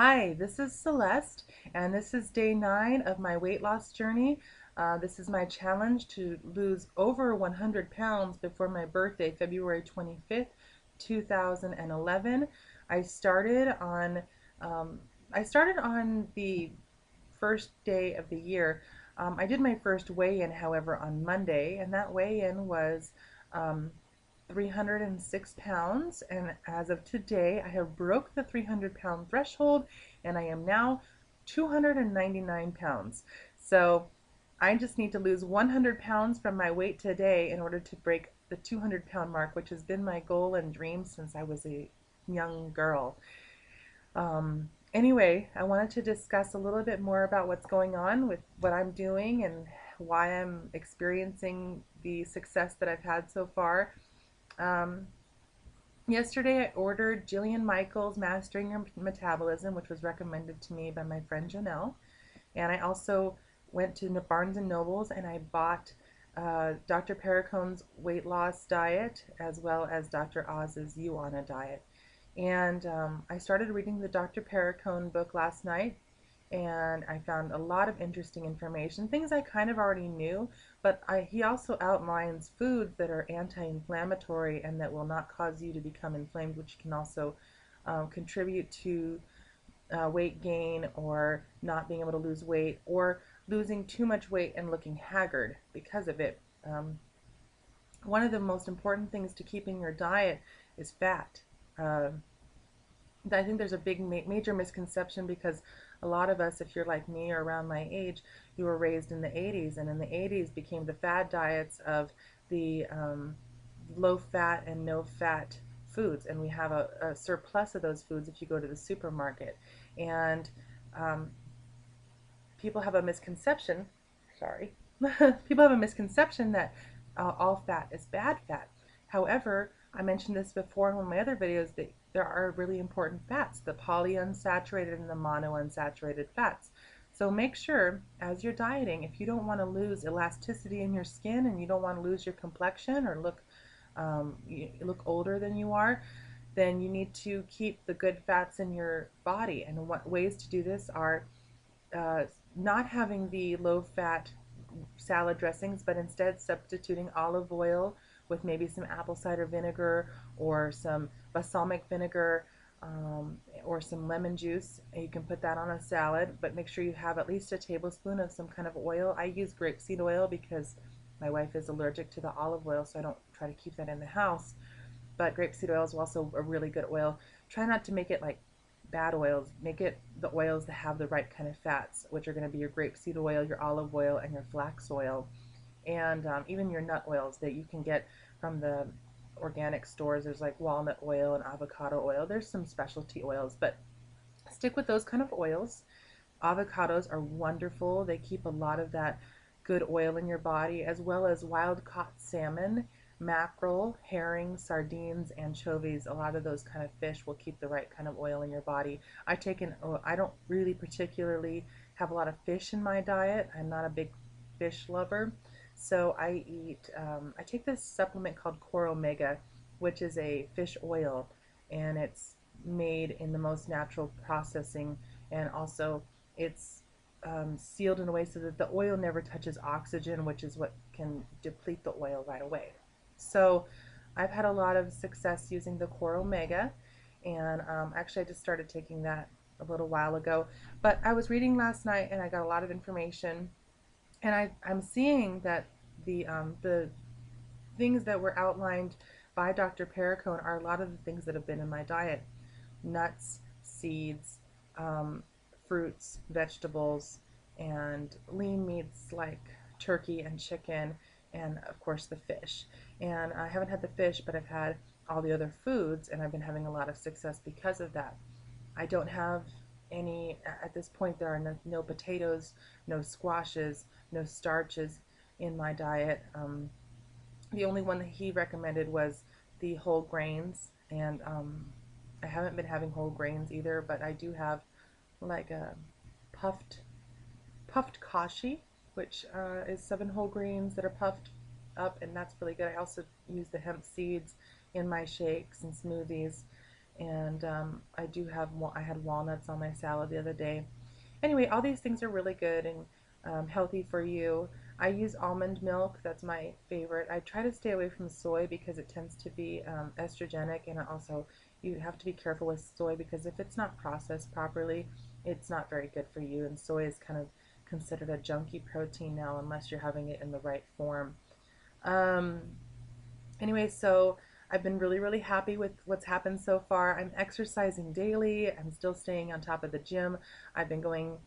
Hi, this is Celeste, and this is day 9 of my weight loss journey. This is my challenge to lose over 100 pounds before my birthday, February 25th, 2011. I started on um, I started on the first day of the year. I did my first weigh-in, however, on Monday, and that weigh-in was um, 306 pounds, and as of today I have broke the 300-pound threshold, and I am now 299 pounds. So I just need to lose 100 pounds from my weight today in order to break the 200-pound mark, which has been my goal and dream since I was a young girl. Anyway, I wanted to discuss a little bit more about what's going on with what I'm doing and why I'm experiencing the success that I've had so far. Um, Yesterday, I ordered Jillian Michaels' Mastering Your Metabolism, which was recommended to me by my friend Janelle. And I also went to Barnes and Nobles and I bought Dr. Perricone's weight loss diet as well as Dr. Oz's You on a diet. And I started reading the Dr. Perricone book last night, and I found a lot of interesting information, things I kind of already knew, but he also outlines foods that are anti-inflammatory and that will not cause you to become inflamed, which can also contribute to weight gain or not being able to lose weight or losing too much weight and looking haggard because of it. One of the most important things to keep in your diet is fat. Uh, I think there's a big major misconception because a lot of us, if you're like me or around my age, you were raised in the 80s, and in the 80s became the fad diets of the low fat and no fat foods, and we have a surplus of those foods if you go to the supermarket. And um, people have a misconception, sorry, people have a misconception that all fat is bad fat. However, I mentioned this before in one of my other videos that there are really important fats, the polyunsaturated and the monounsaturated fats. So make sure as you're dieting, if you don't want to lose elasticity in your skin and you don't want to lose your complexion or you look older than you are, then you need to keep the good fats in your body. And what ways to do this are uh, not having the low-fat salad dressings, but instead substituting olive oil with maybe some apple cider vinegar or some balsamic vinegar or some lemon juice. You can put that on a salad, but make sure you have at least a tablespoon of some kind of oil. I use grapeseed oil because my wife is allergic to the olive oil, so I don't try to keep that in the house. But grapeseed oil is also a really good oil. Try not to make it like bad oils. Make it the oils that have the right kind of fats, which are going to be your grapeseed oil, your olive oil, and your flax oil, and even your nut oils that you can get from the organic stores. There's like walnut oil and avocado oil. There's some specialty oils, but stick with those kind of oils. Avocados are wonderful. They keep a lot of that good oil in your body, as well as wild caught salmon, mackerel, herring, sardines, anchovies. A lot of those kind of fish will keep the right kind of oil in your body. I don't really particularly have a lot of fish in my diet. I'm not a big fish lover. So I take this supplement called Core Omega, which is a fish oil, and it's made in the most natural processing, and also it's sealed in a way so that the oil never touches oxygen, which is what can deplete the oil right away. So I've had a lot of success using the Core Omega, and actually I just started taking that a little while ago. But I was reading last night and I got a lot of information, and I'm seeing that the things that were outlined by Dr. Perricone are a lot of the things that have been in my diet: nuts, seeds, um, fruits, vegetables, and lean meats like turkey and chicken, and of course the fish. And I haven't had the fish, but I've had all the other foods, and I've been having a lot of success because of that. I don't have at this point, there are no potatoes, no squashes, no starches in my diet. The only one that he recommended was the whole grains, and I haven't been having whole grains either, but I do have like a puffed puffed kashi, which is 7 whole grains that are puffed up, and that's really good. I also use the hemp seeds in my shakes and smoothies, And I had walnuts on my salad the other day. Anyway, all these things are really good and healthy for you. I use almond milk. That's my favorite. I try to stay away from soy because it tends to be estrogenic, and also you have to be careful with soy because if it's not processed properly, it's not very good for you. And soy is kind of considered a junky protein now unless you're having it in the right form. Um, anyway, so I've been really, really happy with what's happened so far. I'm exercising daily. I'm still staying on top of the gym. I've been going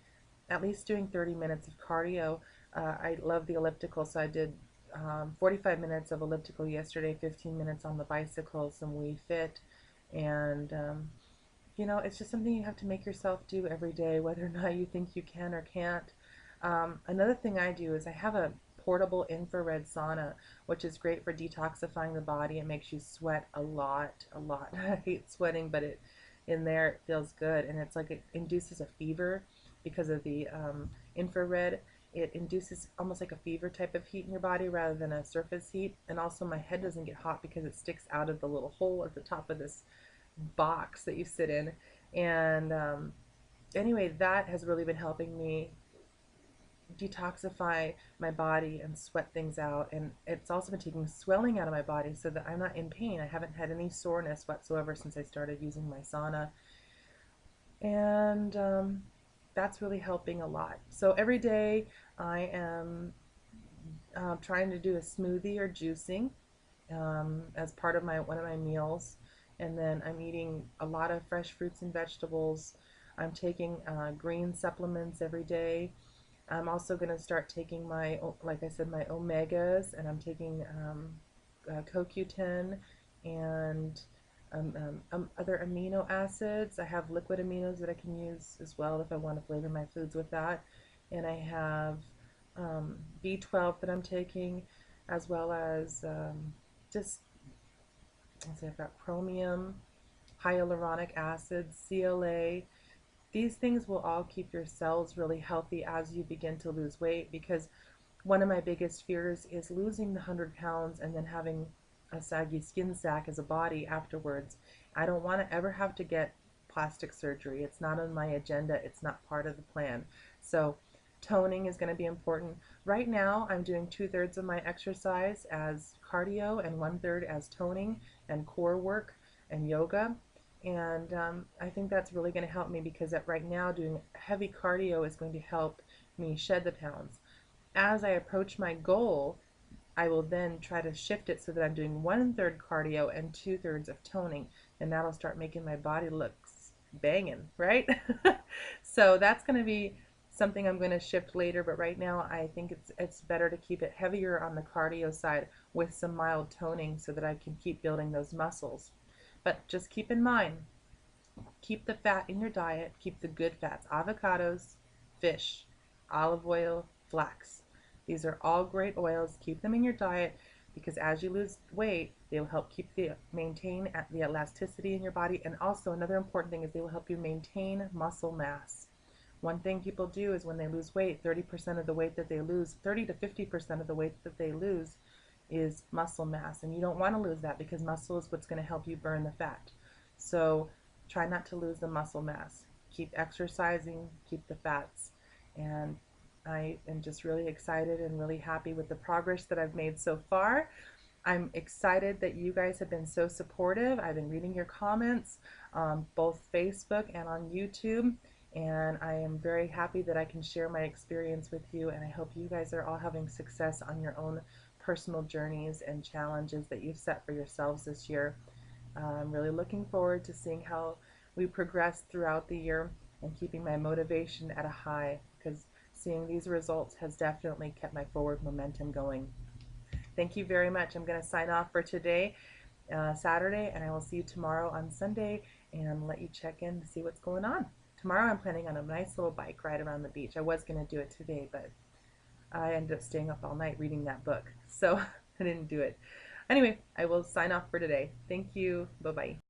at least doing 30 minutes of cardio. I love the elliptical, so I did 45 minutes of elliptical yesterday, 15 minutes on the bicycle, some Wii Fit, and it's just something you have to make yourself do every day, whether or not you think you can or can't. Another thing I do is I have a portable infrared sauna, which is great for detoxifying the body. It makes you sweat a lot, a lot. I hate sweating, but in there it feels good, and it's like it induces a fever because of the infrared. It induces almost like a fever type of heat in your body rather than a surface heat. And also my head doesn't get hot because it sticks out of the little hole at the top of this box that you sit in. And anyway, that has really been helping me detoxify my body and sweat things out. And it's also been taking swelling out of my body so that I'm not in pain. I haven't had any soreness whatsoever since I started using my sauna. And that's really helping a lot. So every day I am trying to do a smoothie or juicing as part of one of my meals, and then I'm eating a lot of fresh fruits and vegetables. I'm taking green supplements every day. I'm also going to start taking like I said, my omegas, and I'm taking CoQ10 and other amino acids. I have liquid aminos that I can use as well if I want to flavor my foods with that. And I have B12 that I'm taking, as well as just, let's see, I've got chromium, hyaluronic acid, CLA. These things will all keep your cells really healthy as you begin to lose weight, because one of my biggest fears is losing the 100 pounds and then having a saggy skin sack as a body afterwards. I don't want to ever have to get plastic surgery. It's not on my agenda. It's not part of the plan. So toning is going to be important. Right now, I'm doing 2/3 of my exercise as cardio and 1/3 as toning and core work and yoga. And I think that's really going to help me because right now doing heavy cardio is going to help me shed the pounds. As I approach my goal, I will then try to shift it so that I'm doing 1/3 cardio and 2/3 of toning, and that'll start making my body look banging, right? So that's going to be something I'm going to shift later, but right now I think it's better to keep it heavier on the cardio side with some mild toning so that I can keep building those muscles. But just keep in mind, keep the fat in your diet, keep the good fats, avocados, fish, olive oil, flax. These are all great oils. Keep them in your diet because as you lose weight, they will help maintain the elasticity in your body. And also another important thing is they will help you maintain muscle mass. One thing people do is when they lose weight, 30% of the weight that they lose, 30 to 50% of the weight that they lose is muscle mass. And you don't want to lose that because muscle is what's going to help you burn the fat. So try not to lose the muscle mass. Keep exercising, keep the fats. And I am just really excited and really happy with the progress that I've made so far. I'm excited that you guys have been so supportive. I've been reading your comments on both Facebook and on YouTube, and I am very happy that I can share my experience with you, and I hope you guys are all having success on your own personal journeys and challenges that you've set for yourselves this year. I'm really looking forward to seeing how we progress throughout the year and keeping my motivation at a high, because seeing these results has definitely kept my forward momentum going. Thank you very much. I'm going to sign off for today, Saturday, and I will see you tomorrow on Sunday and let you check in to see what's going on. Tomorrow I'm planning on a nice little bike ride around the beach. I was going to do it today, but I ended up staying up all night reading that book, so I didn't do it. Anyway, I will sign off for today. Thank you. Bye-bye.